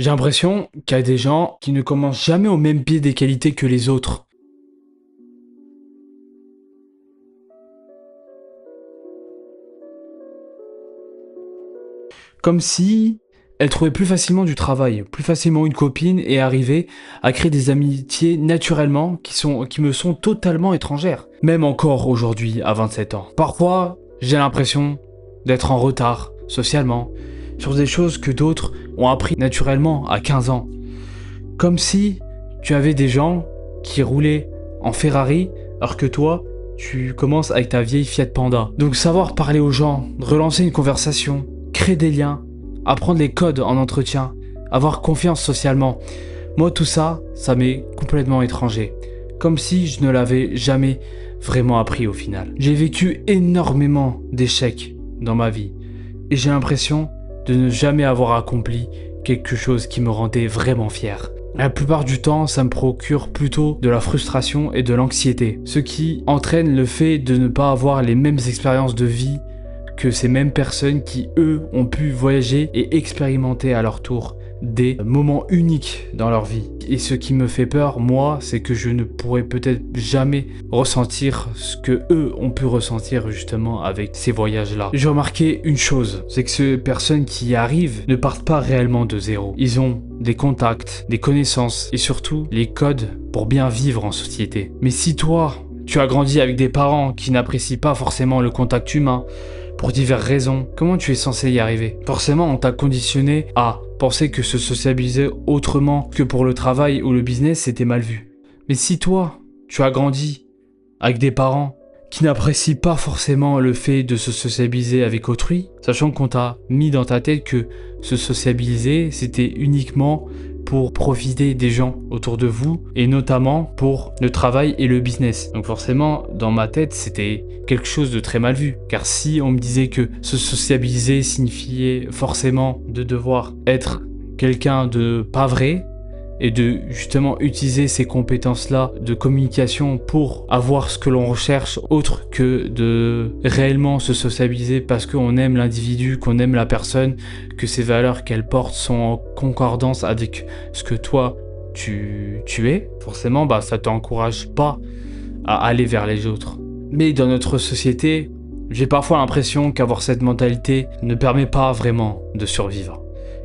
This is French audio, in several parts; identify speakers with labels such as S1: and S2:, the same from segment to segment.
S1: J'ai l'impression qu'il y a des gens qui ne commencent jamais au même pied d'égalité que les autres. Comme si elles trouvaient plus facilement du travail, plus facilement une copine et arrivaient à créer des amitiés naturellement qui me sont totalement étrangères. Même encore aujourd'hui, à 27 ans. Parfois, j'ai l'impression d'être en retard, socialement, sur des choses que d'autres ont appris naturellement à 15 ans. Comme si tu avais des gens qui roulaient en Ferrari, alors que toi, tu commences avec ta vieille Fiat Panda. Donc savoir parler aux gens, relancer une conversation, créer des liens, apprendre les codes en entretien, avoir confiance socialement. Moi, tout ça, ça m'est complètement étranger. Comme si je ne l'avais jamais vraiment appris au final. J'ai vécu énormément d'échecs dans ma vie. Et j'ai l'impression de ne jamais avoir accompli quelque chose qui me rendait vraiment fier. La plupart du temps, ça me procure plutôt de la frustration et de l'anxiété. Ce qui entraîne le fait de ne pas avoir les mêmes expériences de vie que ces mêmes personnes qui, eux, ont pu voyager et expérimenter à leur tour des moments uniques dans leur vie. Et ce qui me fait peur, moi, c'est que je ne pourrai peut-être jamais ressentir ce que eux ont pu ressentir justement avec ces voyages-là. J'ai remarqué une chose, c'est que ces personnes qui y arrivent ne partent pas réellement de zéro. Ils ont des contacts, des connaissances et surtout les codes pour bien vivre en société. Mais si toi, tu as grandi avec des parents qui n'apprécient pas forcément le contact humain, pour diverses raisons, comment tu es censé y arriver? Forcément, on t'a conditionné à penser que se sociabiliser autrement que pour le travail ou le business, c'était mal vu. Mais si toi, tu as grandi avec des parents qui n'apprécient pas forcément le fait de se sociabiliser avec autrui, sachant qu'on t'a mis dans ta tête que se sociabiliser, c'était uniquement pour profiter des gens autour de vous et notamment pour le travail et le business. Donc forcément, dans ma tête, c'était quelque chose de très mal vu. Car si on me disait que se sociabiliser signifiait forcément de devoir être quelqu'un de pas vrai et de justement utiliser ces compétences-là de communication pour avoir ce que l'on recherche autre que de réellement se sociabiliser parce qu'on aime l'individu, qu'on aime la personne, que ces valeurs qu'elle porte sont en concordance avec ce que toi tu es, forcément ça t'encourage pas à aller vers les autres. Mais dans notre société, j'ai parfois l'impression qu'avoir cette mentalité ne permet pas vraiment de survivre.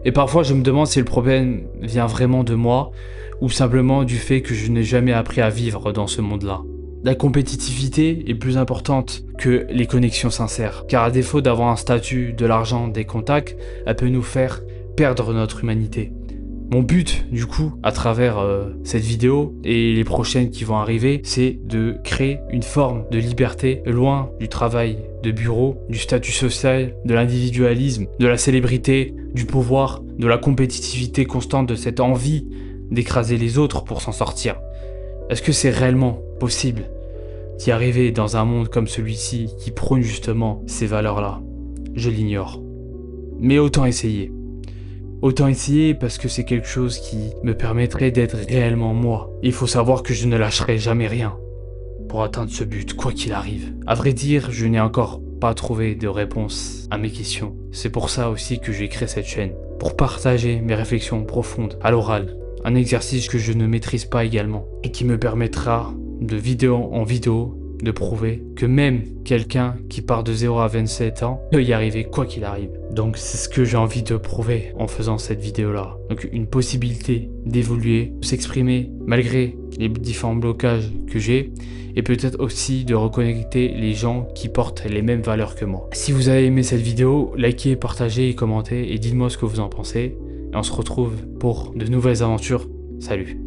S1: Et parfois, je me demande si le problème vient vraiment de moi ou simplement du fait que je n'ai jamais appris à vivre dans ce monde-là. La compétitivité est plus importante que les connexions sincères, car à défaut d'avoir un statut, de l'argent, des contacts, elle peut nous faire perdre notre humanité. Mon but, du coup, à travers cette vidéo et les prochaines qui vont arriver, c'est de créer une forme de liberté loin du travail de bureau, du statut social, de l'individualisme, de la célébrité, du pouvoir, de la compétitivité constante, de cette envie d'écraser les autres pour s'en sortir. Est-ce que c'est réellement possible d'y arriver dans un monde comme celui-ci qui prône justement ces valeurs-là? Je l'ignore. Mais autant essayer. Autant essayer parce que c'est quelque chose qui me permettrait d'être réellement moi. Il faut savoir que je ne lâcherai jamais rien pour atteindre ce but, quoi qu'il arrive. À vrai dire, je n'ai encore pas trouvé de réponse à mes questions. C'est pour ça aussi que j'ai créé cette chaîne, pour partager mes réflexions profondes à l'oral. Un exercice que je ne maîtrise pas également et qui me permettra de vidéo en vidéo de prouver que même quelqu'un qui part de 0 à 27 ans peut y arriver quoi qu'il arrive. Donc c'est ce que j'ai envie de prouver en faisant cette vidéo là. Donc une possibilité d'évoluer, de s'exprimer malgré les différents blocages que j'ai et peut-être aussi de reconnecter les gens qui portent les mêmes valeurs que moi. Si vous avez aimé cette vidéo, likez, partagez et commentez et dites-moi ce que vous en pensez. Et on se retrouve pour de nouvelles aventures. Salut!